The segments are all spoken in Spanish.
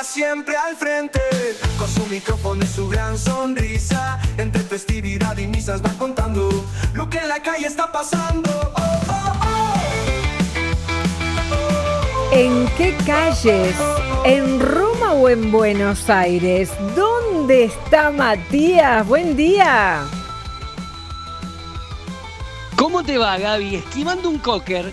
está siempre al frente, con su micrófono y su gran sonrisa. Entre festividad y misas va contando lo que en la calle está pasando. ¿En qué calles? ¿En Roma o en Buenos Aires? ¿Dónde está Matías? Buen día. ¿Cómo te va, Gaby? Esquivando un cocker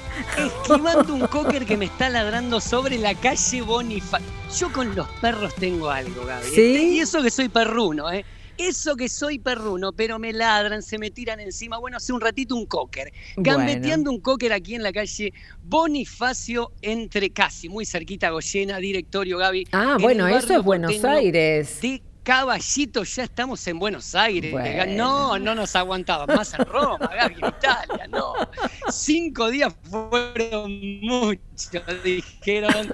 que me está ladrando sobre la calle Bonifacio. Yo con los perros tengo algo, Gaby. ¿Sí? Y eso que soy perruno, ¿eh? Eso que soy perruno, pero me ladran, se me tiran encima. Bueno, hace un ratito un cocker. Gambeteando un cocker aquí en la calle Bonifacio, entre casi, muy cerquita Goyena, directorio, Gaby. Ah, bueno, eso es Buenos Aires. De Caballito, ya estamos en Buenos Aires. Bueno. No nos aguantaba más en Roma, Gaby, en Italia, no. 5 días fueron muchos, dijeron.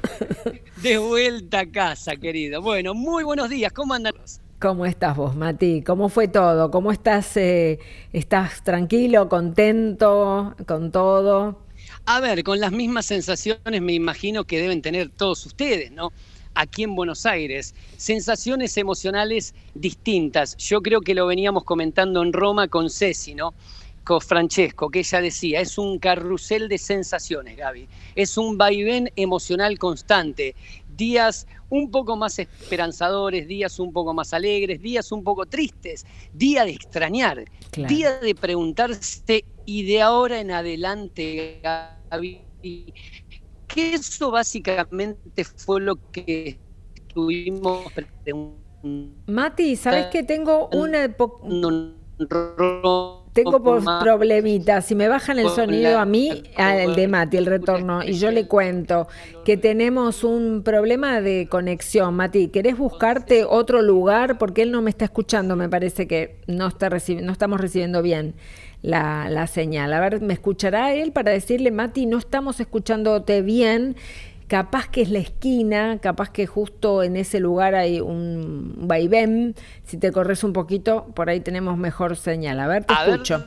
De vuelta a casa, querido. Bueno, muy buenos días, ¿cómo andan? ¿Cómo estás vos, Mati? ¿Cómo fue todo? ¿Cómo estás? ¿Estás tranquilo, contento con todo? A ver, con las mismas sensaciones me imagino que deben tener todos ustedes, ¿no? Aquí en Buenos Aires, sensaciones emocionales distintas. Yo creo que lo veníamos comentando en Roma con Ceci, ¿no? Con Francesco, que ella decía, es un carrusel de sensaciones, Gaby. Es un vaivén emocional constante. Días un poco más esperanzadores, días un poco más alegres, días un poco tristes, día de extrañar, Claro. Día de preguntarse, y de ahora en adelante, Gaby, que eso básicamente fue lo que estuvimos preguntando. Mati, ¿sabés que tengo Tengo problemitas? Si me bajan el sonido a mí, el de Mati, el retorno, y yo le cuento que tenemos un problema de conexión. Mati, ¿querés buscarte otro lugar? Porque él no me está escuchando, me parece que no estamos recibiendo bien la señal. A ver, ¿me escuchará él para decirle, Mati, no estamos escuchándote bien? Capaz que es la esquina, capaz que justo en ese lugar hay un vaivén. Si te corres un poquito, por ahí tenemos mejor señal. A ver, te escucho.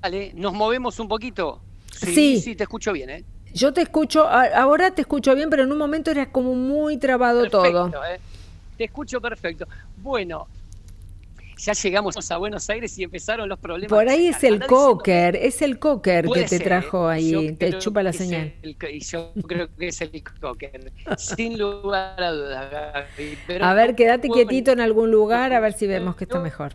Dale, nos movemos un poquito. Sí, te escucho bien, ¿eh? Yo te escucho, ahora te escucho bien, pero en un momento era como muy trabado Perfecto, todo. Te escucho perfecto. Bueno, ya llegamos a Buenos Aires y empezaron los problemas. Por ahí es el cocker que te ser, trajo ahí, te chupa la que señal. yo creo que es el cocker, sin lugar a dudas, Gaby. Pero A ver, quédate quietito en algún lugar, a ver si vemos que está mejor.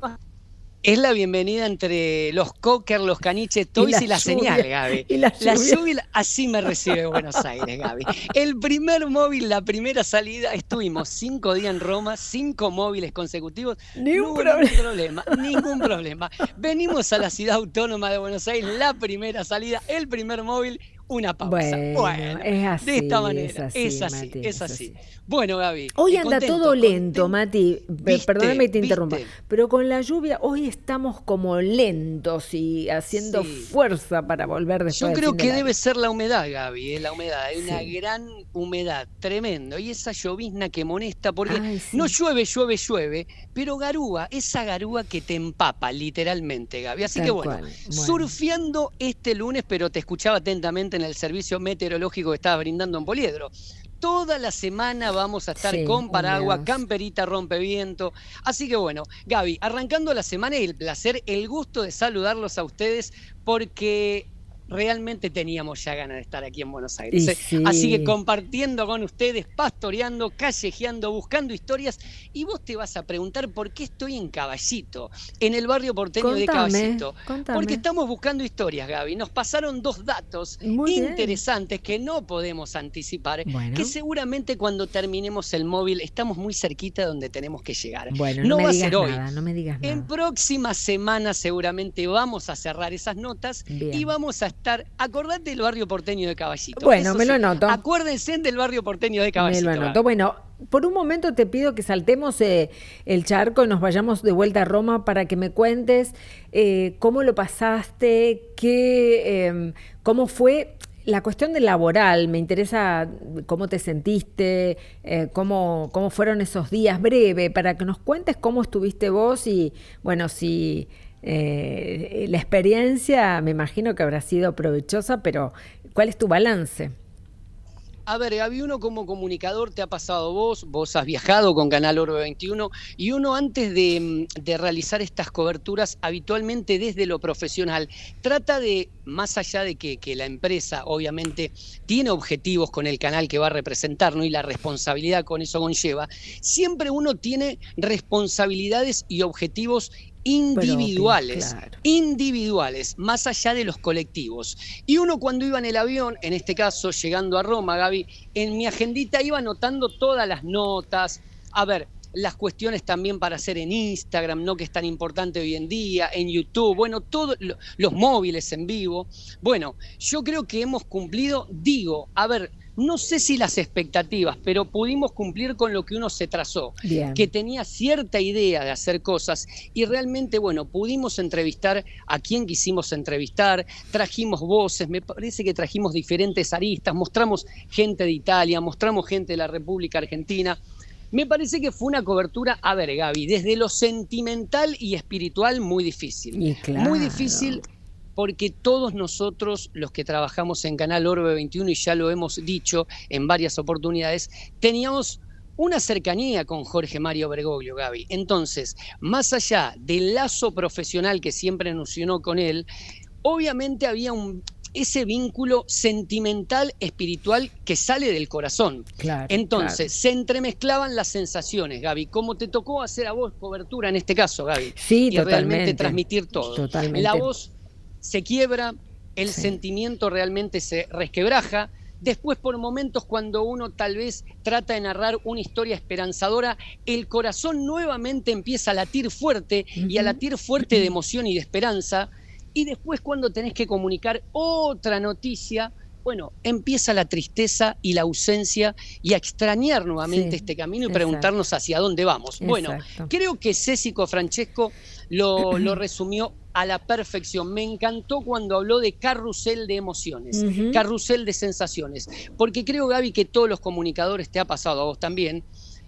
Es la bienvenida entre los cocker, los caniches, toys y la señal, Gaby. Y la lluvia, así me recibe Buenos Aires, Gaby. El primer móvil, la primera salida, estuvimos 5 días en Roma, 5 móviles consecutivos. Ningún problema. Venimos a la ciudad autónoma de Buenos Aires, la primera salida, el primer móvil, una pausa. Bueno, es así, de esta manera, es así, Mati, es así. Bueno, Gaby. Hoy anda todo lento, Mati. Perdóname que te ¿Viste? interrumpa. Pero con la lluvia, hoy estamos como lentos y haciendo fuerza para volver después. Yo creo que debe ser la humedad, Gaby. La humedad. Hay una gran humedad, tremendo. Y esa llovizna que molesta, porque no llueve, pero garúa, esa garúa que te empapa, literalmente, Gaby. Así que bueno, surfeando este lunes, pero te escuchaba atentamente en el servicio meteorológico que estabas brindando en Poliedro. Toda la semana vamos a estar con paraguas, camperita, rompeviento. Así que bueno, Gaby, arrancando la semana, y el placer, el gusto de saludarlos a ustedes, porque realmente teníamos ya ganas de estar aquí en Buenos Aires. Así que compartiendo con ustedes, pastoreando, callejeando, buscando historias. Y vos te vas a preguntar por qué estoy en Caballito, en el barrio porteño de Caballito. Porque estamos buscando historias, Gaby. Nos pasaron 2 datos interesantes que no podemos anticipar, que seguramente cuando terminemos el móvil estamos muy cerquita de donde tenemos que llegar. Bueno, no va a ser hoy. No me digas nada. En próximas semanas seguramente vamos a cerrar esas notas y vamos a estar, acordate del barrio porteño de Caballito. Bueno, me lo anoto. Acuérdense del barrio porteño de Caballito. Me lo anoto. Bueno, por un momento te pido que saltemos el charco y nos vayamos de vuelta a Roma para que me cuentes cómo lo pasaste, cómo fue la cuestión del laboral. Me interesa cómo te sentiste, cómo fueron esos días, breve, para que nos cuentes cómo estuviste vos y, bueno, si... la experiencia me imagino que habrá sido provechosa, pero ¿cuál es tu balance? A ver, Gaby, uno como comunicador te ha pasado vos has viajado con Canal Orbe 21 y uno antes de realizar estas coberturas habitualmente desde lo profesional trata de, más allá de que la empresa obviamente tiene objetivos con el canal que va a representar, ¿no? Y la responsabilidad con eso conlleva, siempre uno tiene responsabilidades y objetivos individuales, claro, individuales, más allá de los colectivos. Y uno cuando iba en el avión, en este caso llegando a Roma, Gaby, en mi agendita iba anotando todas las notas, a ver, las cuestiones también para hacer en Instagram, ¿no? Que es tan importante hoy en día, en YouTube, bueno, todos los móviles en vivo. Bueno, yo creo que hemos cumplido, digo, a ver, no sé si las expectativas, pero pudimos cumplir con lo que uno se trazó, bien, que tenía cierta idea de hacer cosas y realmente, bueno, pudimos entrevistar a quien quisimos entrevistar, trajimos voces, me parece que trajimos diferentes aristas, mostramos gente de Italia, mostramos gente de la República Argentina. Me parece que fue una cobertura, a ver, Gaby, desde lo sentimental y espiritual muy difícil. Y claro, muy difícil. Porque todos nosotros, los que trabajamos en Canal Orbe 21, y ya lo hemos dicho en varias oportunidades, teníamos una cercanía con Jorge Mario Bergoglio, Gaby. Entonces, más allá del lazo profesional que siempre nos unió con él, obviamente había ese vínculo sentimental, espiritual, que sale del corazón. Claro, entonces, claro, se entremezclaban las sensaciones, Gaby, como te tocó hacer a vos cobertura en este caso, Gaby. Sí, y realmente transmitir todo. Totalmente. La voz se quiebra, el sí, sentimiento realmente se resquebraja. Después, por momentos, cuando uno tal vez trata de narrar una historia esperanzadora, el corazón nuevamente empieza a latir fuerte y a latir fuerte de emoción y de esperanza. Y después, cuando tenés que comunicar otra noticia, bueno, empieza la tristeza y la ausencia y a extrañar nuevamente este camino y preguntarnos hacia dónde vamos. Exacto. Bueno, creo que Ceci Cofrancesco lo resumió a la perfección. Me encantó cuando habló de carrusel de emociones, carrusel de sensaciones, porque creo, Gaby, que todos los comunicadores, te ha pasado a vos también,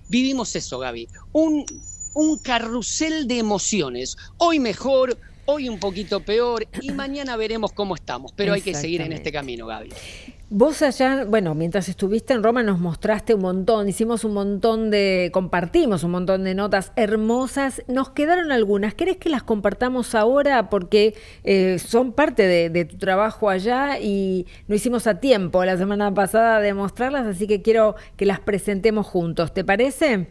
vivimos eso, Gaby, un carrusel de emociones, hoy mejor, hoy un poquito peor y mañana veremos cómo estamos, pero hay que seguir en este camino, Gaby. Vos allá, bueno, mientras estuviste en Roma nos mostraste un montón, compartimos un montón de notas hermosas, nos quedaron algunas, ¿querés que las compartamos ahora? Porque son parte de tu trabajo allá y no hicimos a tiempo la semana pasada de mostrarlas, así que quiero que las presentemos juntos, ¿te parece?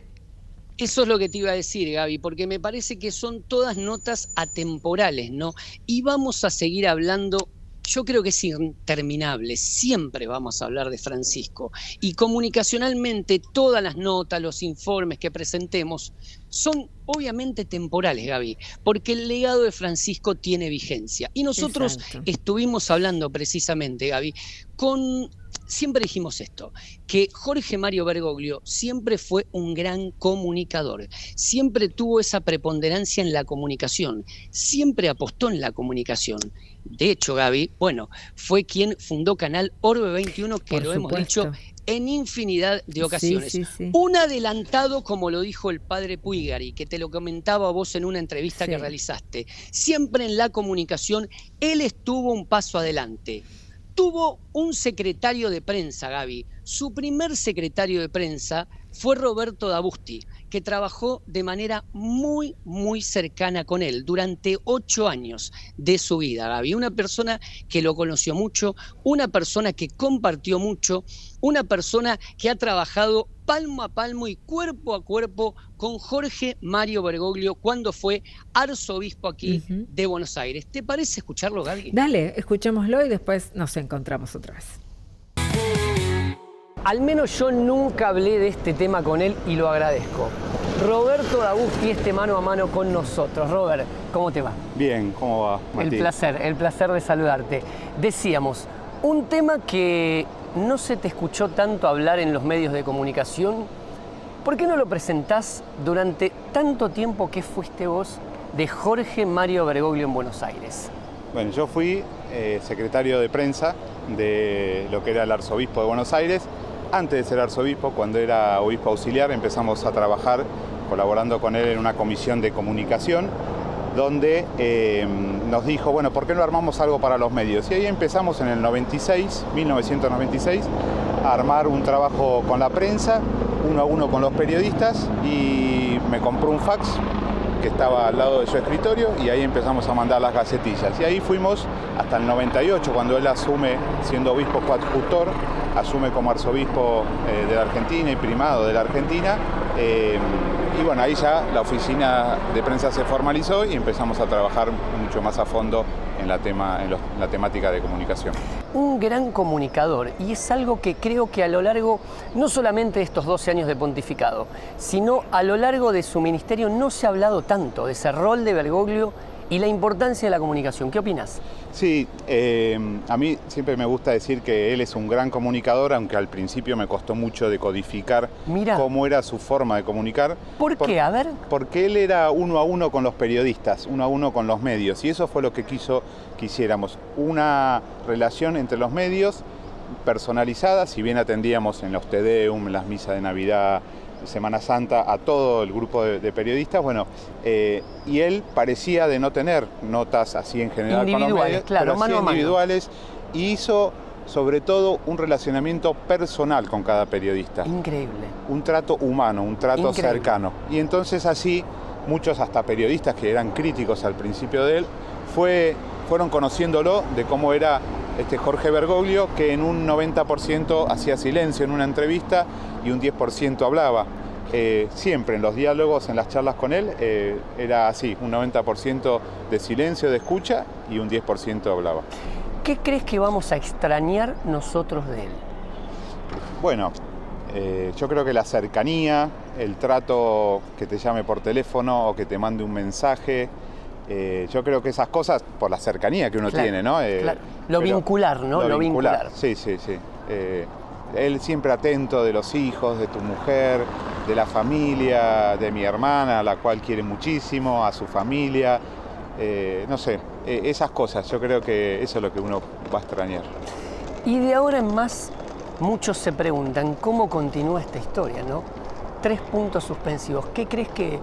Eso es lo que te iba a decir, Gaby, porque me parece que son todas notas atemporales, ¿no? Y vamos a seguir hablando. Yo creo que es interminable, siempre vamos a hablar de Francisco y comunicacionalmente todas las notas, los informes que presentemos son obviamente temporales, Gaby, porque el legado de Francisco tiene vigencia y nosotros estuvimos hablando precisamente, Gaby, siempre dijimos esto, que Jorge Mario Bergoglio siempre fue un gran comunicador, siempre tuvo esa preponderancia en la comunicación, siempre apostó en la comunicación. De hecho, Gaby, bueno, fue quien fundó Canal Orbe 21, que lo hemos dicho en infinidad de ocasiones. Sí. Un adelantado, como lo dijo el padre Puigari, que te lo comentaba vos en una entrevista que realizaste. Siempre en la comunicación, él estuvo un paso adelante. Tuvo un secretario de prensa, Gaby. Su primer secretario de prensa fue Roberto Dabusti, que trabajó de manera muy, muy cercana con él durante 8 años de su vida, Gaby. Una persona que lo conoció mucho, una persona que compartió mucho, una persona que ha trabajado palmo a palmo y cuerpo a cuerpo con Jorge Mario Bergoglio cuando fue arzobispo aquí de Buenos Aires. ¿Te parece escucharlo, Gaby? Dale, escuchémoslo y después nos encontramos otra vez. Al menos yo nunca hablé de este tema con él y lo agradezco. Roberto Dabusti, mano a mano con nosotros. Robert, ¿cómo te va? Bien, ¿cómo va, Mati? El placer de saludarte. Decíamos, un tema que no se te escuchó tanto hablar en los medios de comunicación. ¿Por qué no lo presentás durante tanto tiempo que fuiste vos de Jorge Mario Bergoglio en Buenos Aires? Bueno, yo fui secretario de prensa de lo que era el arzobispo de Buenos Aires. Antes de ser arzobispo, cuando era obispo auxiliar, empezamos a trabajar colaborando con él en una comisión de comunicación donde nos dijo, bueno, ¿por qué no armamos algo para los medios? Y ahí empezamos en el 1996, a armar un trabajo con la prensa, 1 a 1 con los periodistas, y me compró un fax que estaba al lado de su escritorio y ahí empezamos a mandar las gacetillas. Y ahí fuimos hasta el 98, cuando él asume, siendo obispo coadjutor, asume como arzobispo de la Argentina y primado de la Argentina. Y bueno, ahí ya la oficina de prensa se formalizó y empezamos a trabajar mucho más a fondo en la temática de comunicación. Un gran comunicador, y es algo que creo que a lo largo, no solamente de estos 12 años de pontificado, sino a lo largo de su ministerio no se ha hablado tanto de ese rol de Bergoglio y la importancia de la comunicación. ¿Qué opinas? Sí, a mí siempre me gusta decir que él es un gran comunicador, aunque al principio me costó mucho decodificar cómo era su forma de comunicar. ¿Por qué? A ver. Porque él era 1 a 1 con los periodistas, 1 a 1 con los medios, y eso fue lo que quisiéramos, una relación entre los medios personalizada, si bien atendíamos en los Te Deum, en las misas de Navidad, Semana Santa, a todo el grupo de periodistas, bueno, y él parecía de no tener notas así en general con los medios, claro, pero mano a mano. Individuales, y hizo sobre todo un relacionamiento personal con cada periodista. Increíble. Un trato humano, un trato cercano. Y entonces así, muchos hasta periodistas que eran críticos al principio de él, fueron conociéndolo de cómo era Jorge Bergoglio, que en un 90% hacía silencio en una entrevista y un 10% hablaba. Siempre en los diálogos, en las charlas con él, era así, un 90% de silencio, de escucha, y un 10% hablaba. ¿Qué crees que vamos a extrañar nosotros de él? Bueno, yo creo que la cercanía, el trato, que te llame por teléfono o que te mande un mensaje, yo creo que esas cosas, por la cercanía que uno tiene, ¿no? Claro. Lo vincular, ¿no? Lo vincular. Sí. Él siempre atento de los hijos, de tu mujer, de la familia, de mi hermana, a la cual quiere muchísimo, a su familia, no sé, esas cosas, yo creo que eso es lo que uno va a extrañar. Y de ahora en más, muchos se preguntan cómo continúa esta historia, ¿no? 3 puntos suspensivos. ¿Qué crees que...?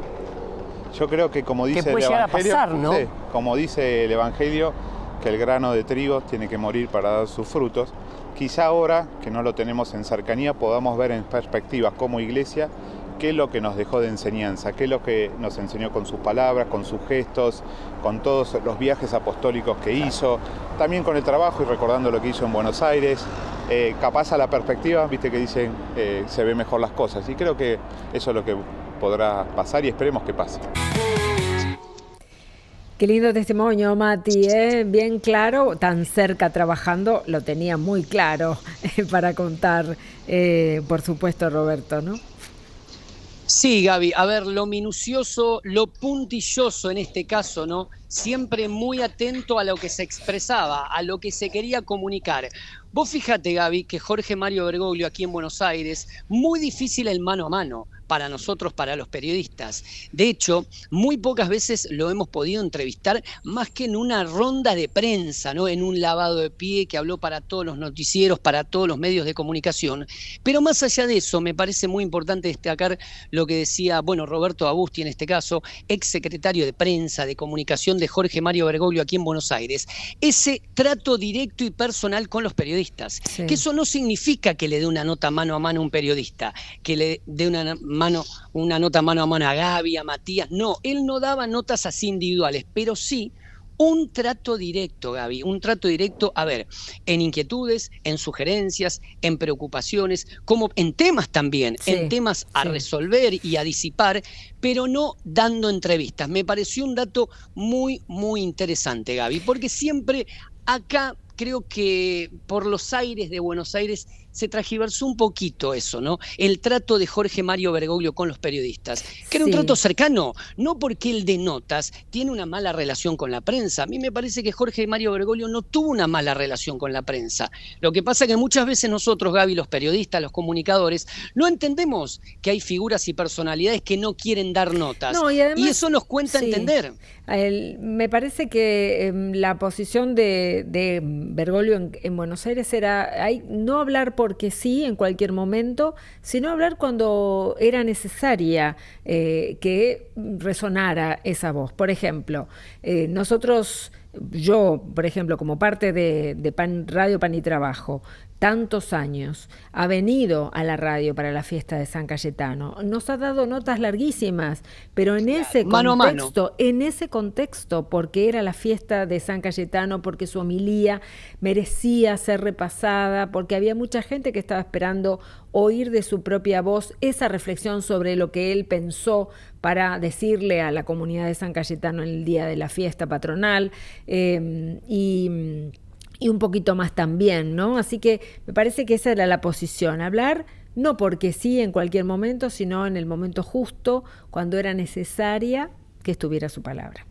Yo creo que como dice el Evangelio, pasar, ¿no? Sí, como dice el Evangelio, que el grano de trigo tiene que morir para dar sus frutos. Quizá ahora, que no lo tenemos en cercanía, podamos ver en perspectiva como iglesia qué es lo que nos dejó de enseñanza, qué es lo que nos enseñó con sus palabras, con sus gestos, con todos los viajes apostólicos que hizo, también con el trabajo y recordando lo que hizo en Buenos Aires. Capaz a la perspectiva, viste que dicen, se ven mejor las cosas, y creo que eso es lo que podrá pasar y esperemos que pase. Qué lindo testimonio, Mati, bien claro, tan cerca trabajando, lo tenía muy claro para contar, por supuesto, Roberto, ¿no? Sí, Gaby, a ver, lo minucioso, lo puntilloso en este caso, ¿no? Siempre muy atento a lo que se expresaba, a lo que se quería comunicar. Vos fíjate, Gaby, que Jorge Mario Bergoglio aquí en Buenos Aires, muy difícil el mano a mano para nosotros, para los periodistas. De hecho, muy pocas veces lo hemos podido entrevistar más que en una ronda de prensa, ¿no? En un lavado de pie que habló para todos los noticieros, para todos los medios de comunicación. Pero más allá de eso, me parece muy importante destacar lo que decía, bueno, Roberto Abusti en este caso, ex secretario de prensa, de comunicación de Jorge Mario Bergoglio aquí en Buenos Aires. Ese trato directo y personal con los periodistas. Sí. Que eso no significa que le dé una nota mano a mano a un periodista, que le dé una nota mano a mano a Gaby, a Matías. No, él no daba notas así individuales, pero sí un trato directo, Gaby, un trato directo, a ver, en inquietudes, en sugerencias, en preocupaciones, como en temas también, sí, en temas a resolver y a disipar, pero no dando entrevistas. Me pareció un dato muy, muy interesante, Gaby, porque siempre acá creo que por los aires de Buenos Aires se transgiversó un poquito eso, ¿no? El trato de Jorge Mario Bergoglio con los periodistas, que era un trato cercano, no porque él de notas tiene una mala relación con la prensa. A mí me parece que Jorge Mario Bergoglio no tuvo una mala relación con la prensa. Lo que pasa es que muchas veces nosotros, Gaby, los periodistas, los comunicadores, no entendemos que hay figuras y personalidades que no quieren dar notas. No, y además, eso nos cuenta entender. Me parece que la posición de Bergoglio en Buenos Aires era no hablar porque sí en cualquier momento, sino hablar cuando era necesaria que resonara esa voz. Por ejemplo, nosotros yo, por ejemplo, como parte de Radio Pan y Trabajo, tantos años, ha venido a la radio para la fiesta de San Cayetano, nos ha dado notas larguísimas, pero en ese contexto, porque era la fiesta de San Cayetano, porque su homilía merecía ser repasada, porque había mucha gente que estaba esperando oír de su propia voz esa reflexión sobre lo que él pensó para decirle a la comunidad de San Cayetano en el día de la fiesta patronal, y un poquito más también, ¿no? Así que me parece que esa era la posición, hablar no porque sí en cualquier momento, sino en el momento justo, cuando era necesaria que estuviera su palabra.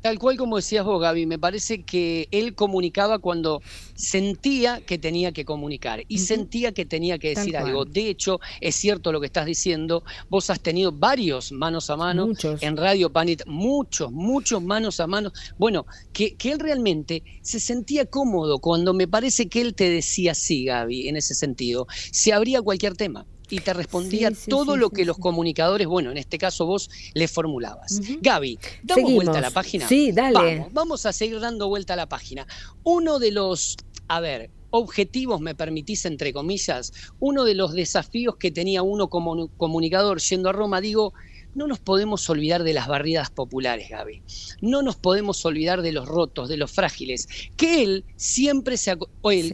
Tal cual como decías vos, Gaby, me parece que él comunicaba cuando sentía que tenía que comunicar y sentía que tenía que decir algo. De hecho, es cierto lo que estás diciendo, vos has tenido varios manos a mano en Radio Panit, muchos manos a mano. Bueno, que él realmente se sentía cómodo cuando me parece que él te decía sí, Gaby, en ese sentido. Se abría cualquier tema y te respondía todo lo que los comunicadores, bueno, en este caso vos, le formulabas. Gaby, ¿damos vuelta a la página? Sí, dale. Vamos a seguir dando vuelta a la página. Uno de los, objetivos, me permitís, entre comillas, uno de los desafíos que tenía uno como comunicador yendo a Roma, digo, no nos podemos olvidar de las barriadas populares, Gaby. No nos podemos olvidar de los rotos, de los frágiles. Que él siempre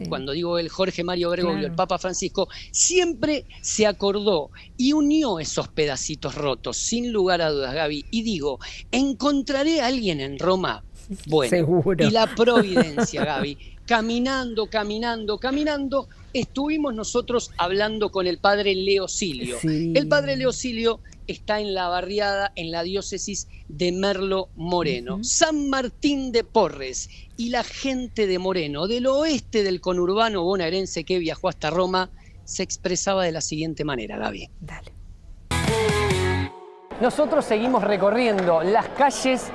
cuando digo él, Jorge Mario Bergoglio, el Papa Francisco, siempre se acordó y unió esos pedacitos rotos, sin lugar a dudas, Gaby. Y digo, ¿encontraré a alguien en Roma? Bueno, seguro. Y la providencia, Gaby. Caminando, estuvimos nosotros hablando con el padre Leo Silio. Sí. El padre Leo Silio está en la barriada, en la diócesis de Merlo Moreno. San Martín de Porres y la gente de Moreno, del oeste del conurbano bonaerense que viajó hasta Roma, se expresaba de la siguiente manera, Gaby. Dale. Nosotros seguimos recorriendo las calles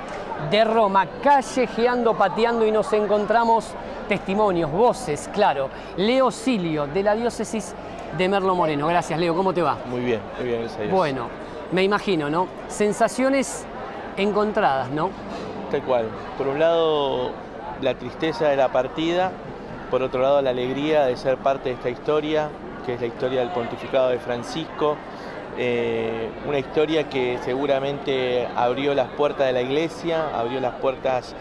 de Roma, callejeando, pateando, y nos encontramos testimonios, voces, claro. Leo Silio, de la diócesis de Merlo Moreno. Gracias, Leo. ¿Cómo te va? Muy bien, gracias a Dios. Bueno, me imagino, ¿no? Sensaciones encontradas, ¿no? Tal cual. Por un lado, la tristeza de la partida. Por otro lado, la alegría de ser parte de esta historia, que es la historia del pontificado de Francisco. Una historia que seguramente abrió las puertas de la Iglesia, abrió las puertas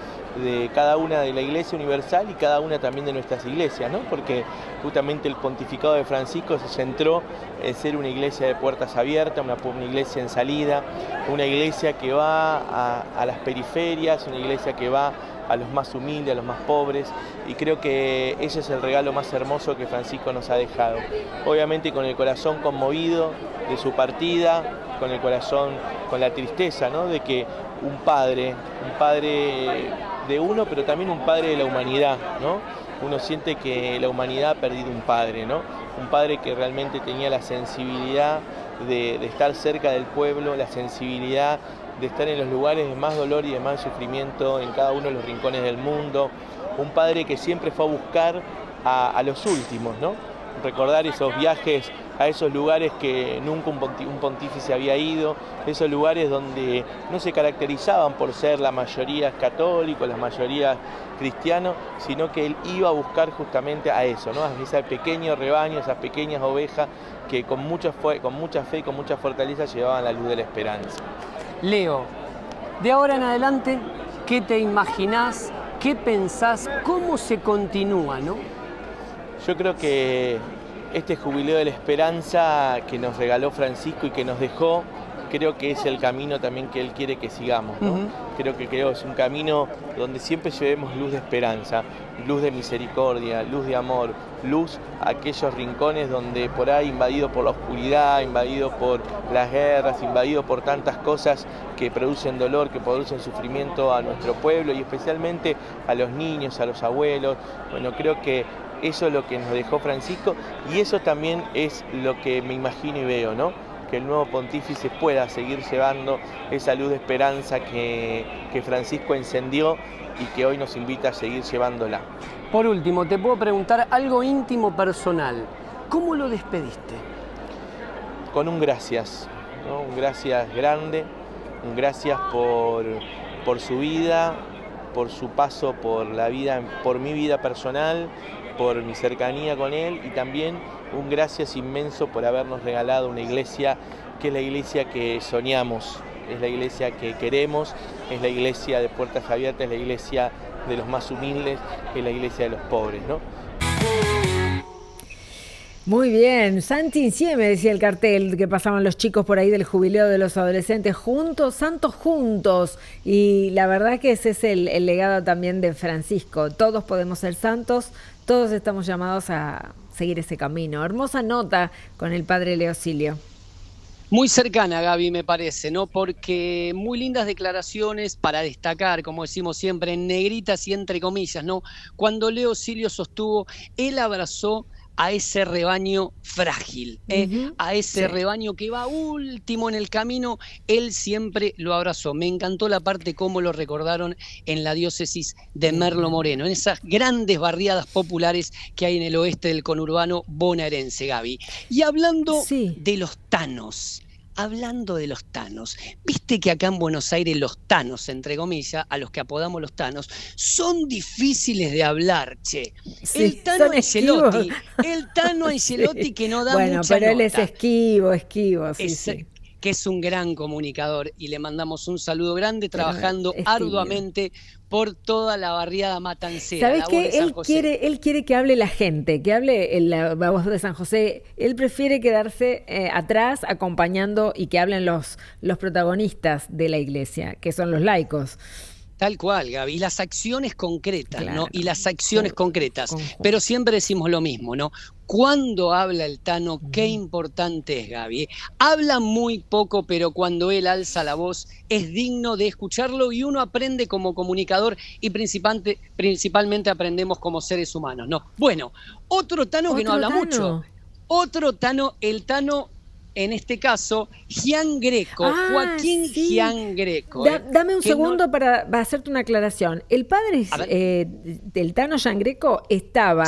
de cada una de la Iglesia Universal y cada una también de nuestras iglesias, ¿no? Porque justamente el pontificado de Francisco se centró en ser una iglesia de puertas abiertas, una iglesia en salida, una iglesia que va a las periferias, una iglesia que va a los más humildes, a los más pobres, y creo que ese es el regalo más hermoso que Francisco nos ha dejado. Obviamente con el corazón conmovido de su partida, con el corazón, con la tristeza, ¿no? De que un padre de uno, pero también un padre de la humanidad, ¿no? Uno siente que la humanidad ha perdido un padre, ¿no? Un padre que realmente tenía la sensibilidad de estar cerca del pueblo, la sensibilidad de estar en los lugares de más dolor y de más sufrimiento en cada uno de los rincones del mundo. Un padre que siempre fue a buscar a los últimos, ¿no? Recordar esos viajes a esos lugares que nunca un pontífice había ido, esos lugares donde no se caracterizaban por ser la mayoría católicos, la mayoría cristianos, sino que él iba a buscar justamente a eso, ¿no? A ese pequeño rebaño, esas pequeñas ovejas que con mucha fe y con mucha fortaleza llevaban la luz de la esperanza. Leo, de ahora en adelante, ¿qué te imaginás? ¿Qué pensás? ¿Cómo se continúa, no? Yo creo que este jubileo de la esperanza que nos regaló Francisco y que nos dejó, creo que es el camino también que él quiere que sigamos, ¿no? Creo que es un camino donde siempre llevemos luz de esperanza, luz de misericordia, luz de amor, luz a aquellos rincones donde por ahí, invadido por la oscuridad, invadido por las guerras, invadido por tantas cosas que producen dolor, que producen sufrimiento a nuestro pueblo y especialmente a los niños, a los abuelos. Bueno, creo que eso es lo que nos dejó Francisco y eso también es lo que me imagino y veo, ¿no? Que el nuevo pontífice pueda seguir llevando esa luz de esperanza que Francisco encendió y que hoy nos invita a seguir llevándola. Por último, te puedo preguntar algo íntimo, personal. ¿Cómo lo despediste? Con un gracias, ¿no? Un gracias grande, un gracias por su vida, por su paso por la vida, por mi vida personal, por mi cercanía con él, y también un gracias inmenso por habernos regalado una iglesia que es la iglesia que soñamos, es la iglesia que queremos, es la iglesia de puertas abiertas, es la iglesia de los más humildes, es la iglesia de los pobres, ¿no? Muy bien, Santi Insieme, decía el cartel que pasaban los chicos por ahí del jubileo de los adolescentes, juntos, santos juntos, y la verdad que ese es el legado también de Francisco, todos podemos ser santos, todos estamos llamados a seguir ese camino. Hermosa nota con el padre Leosilio. Muy cercana, Gaby, me parece, ¿no? Porque muy lindas declaraciones para destacar, como decimos siempre, en negritas y entre comillas, ¿no? Cuando Leosilio sostuvo, él abrazó a ese rebaño frágil, a ese rebaño que va último en el camino, él siempre lo abrazó. Me encantó la parte cómo lo recordaron en la diócesis de Merlo Moreno, en esas grandes barriadas populares que hay en el oeste del conurbano bonaerense, Gaby. Y hablando de los tanos, viste que acá en Buenos Aires los tanos, entre comillas, a los que apodamos los tanos, son difíciles de hablar, che. Sí, el Tano Ancelotti que no da mucha nota. Bueno, pero él es esquivo, sí. Que es un gran comunicador y le mandamos un saludo grande, trabajando arduamente por toda la barriada matancera. ¿Sabés qué? Él quiere que hable la gente, que hable la voz de San José. Él prefiere quedarse atrás acompañando y que hablen los protagonistas de la iglesia, que son los laicos. Tal cual, Gaby, y las acciones concretas, claro, ¿no? Y las acciones concretas, pero siempre decimos lo mismo, ¿no? Cuando habla el Tano, qué importante es, Gaby. Habla muy poco, pero cuando él alza la voz es digno de escucharlo y uno aprende como comunicador y principalmente aprendemos como seres humanos, ¿no? Bueno, otro Tano que no habla mucho. Otro Tano, el Tano, en este caso, Gian Greco, Joaquín Gian Greco. Dame un segundo para hacerte una aclaración. El padre del Tano Gian Greco estaba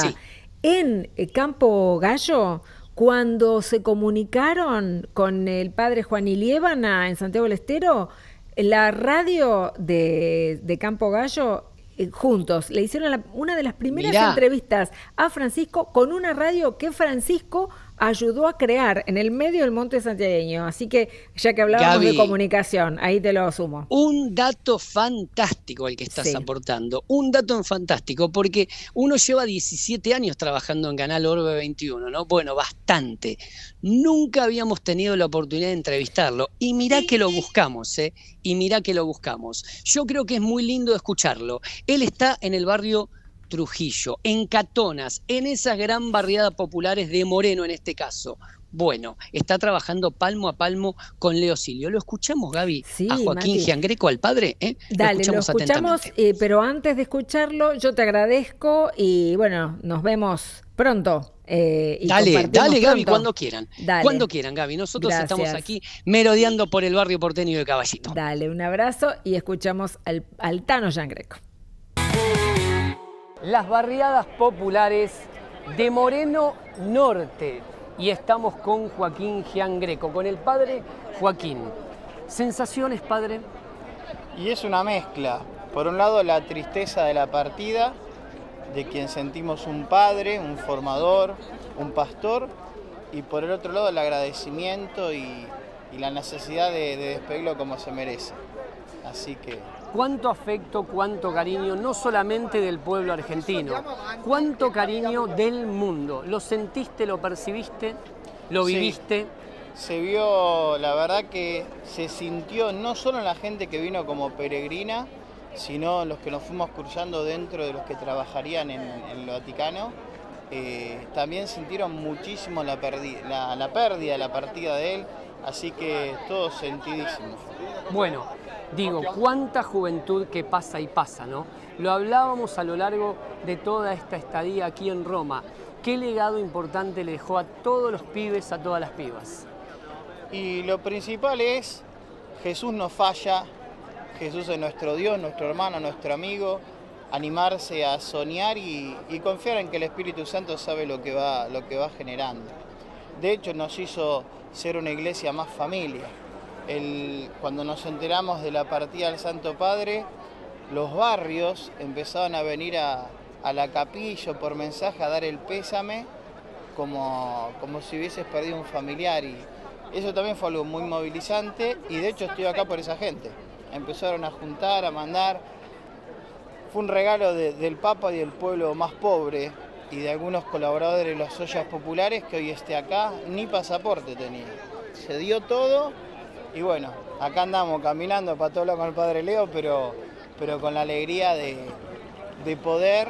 en Campo Gallo cuando se comunicaron con el padre Juan Iliébana en Santiago del Estero. La radio de Campo Gallo juntos le hicieron una de las primeras entrevistas a Francisco con una radio que Francisco ayudó a crear en el medio del monte santiagueño. Así que ya que hablábamos Gaby, de comunicación, ahí te lo sumo. Un dato fantástico el que estás aportando, un dato fantástico, porque uno lleva 17 años trabajando en Canal Orbe 21, ¿no? Bueno, bastante. Nunca habíamos tenido la oportunidad de entrevistarlo y mirá que lo buscamos, y mirá que lo buscamos. Yo creo que es muy lindo escucharlo. Él está en el barrio Trujillo, en Catonas, en esas gran barriadas populares de Moreno en este caso. Bueno, está trabajando palmo a palmo con Leosilio. ¿Lo escuchamos, Gaby? A Joaquín Gian Greco, al padre. Dale, lo escuchamos, pero antes de escucharlo, yo te agradezco y bueno, nos vemos pronto. Dale, Gaby, cuando quieran. Cuando quieran, Gaby. Nosotros estamos aquí merodeando por el barrio porteño de Caballito. Dale, un abrazo y escuchamos al Tano Gian Greco. Las barriadas populares de Moreno Norte. Y estamos con Joaquín Gian Greco, con el padre Joaquín. ¿Sensaciones, padre? Y es una mezcla. Por un lado, la tristeza de la partida, de quien sentimos un padre, un formador, un pastor. Y por el otro lado, el agradecimiento y la necesidad de despedirlo como se merece. Así que... Cuánto afecto, cuánto cariño, no solamente del pueblo argentino, cuánto cariño del mundo. ¿Lo sentiste, lo percibiste, lo viviste? Se vio, la verdad que se sintió no solo en la gente que vino como peregrina, sino en los que nos fuimos cruzando dentro de los que trabajarían en el Vaticano. También sintieron muchísimo la pérdida, la partida de él, así que todo sentidísimo. Bueno. Digo, cuánta juventud que pasa y pasa, ¿no? Lo hablábamos a lo largo de toda esta estadía aquí en Roma. ¿Qué legado importante le dejó a todos los pibes, a todas las pibas? Y lo principal es, Jesús no falla, Jesús es nuestro Dios, nuestro hermano, nuestro amigo. Animarse a soñar y confiar en que el Espíritu Santo sabe lo que va generando. De hecho, nos hizo ser una iglesia más familia. Cuando nos enteramos de la partida del Santo Padre, los barrios empezaban a venir a la capilla por mensaje a dar el pésame como si hubieses perdido un familiar, y eso también fue algo muy movilizante, y de hecho estoy acá por esa gente. Empezaron a juntar, a mandar. Fue un regalo del Papa y del pueblo más pobre y de algunos colaboradores de las ollas populares que hoy esté acá, ni pasaporte tenía. Se dio todo y bueno, acá andamos caminando para todo lado con el Padre Leo, pero con la alegría de poder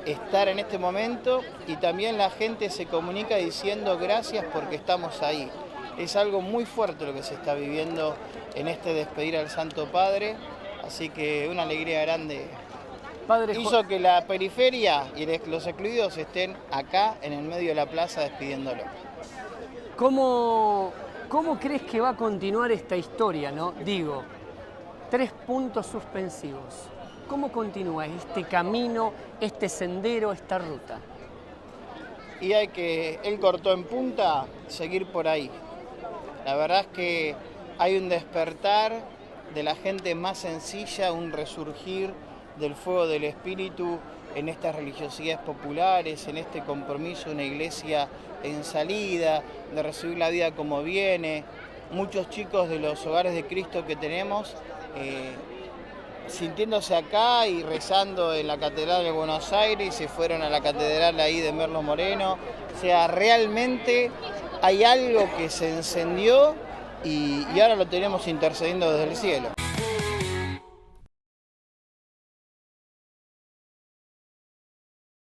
estar en este momento, y también la gente se comunica diciendo gracias porque estamos ahí. Es algo muy fuerte lo que se está viviendo en este despedir al Santo Padre, así que una alegría grande. Padre Hizo que la periferia y los excluidos estén acá en el medio de la plaza despidiéndolo. ¿Cómo crees que va a continuar esta historia, no? Digo, 3 puntos suspensivos. ¿Cómo continúa este camino, este sendero, esta ruta? Y él cortó en punta, seguir por ahí. La verdad es que hay un despertar de la gente más sencilla, un resurgir del fuego del espíritu en estas religiosidades populares, en este compromiso de una iglesia en salida, de recibir la vida como viene. Muchos chicos de los hogares de Cristo que tenemos sintiéndose acá y rezando en la Catedral de Buenos Aires, se fueron a la Catedral ahí de Merlo Moreno. O sea, realmente hay algo que se encendió y ahora lo tenemos intercediendo desde el cielo.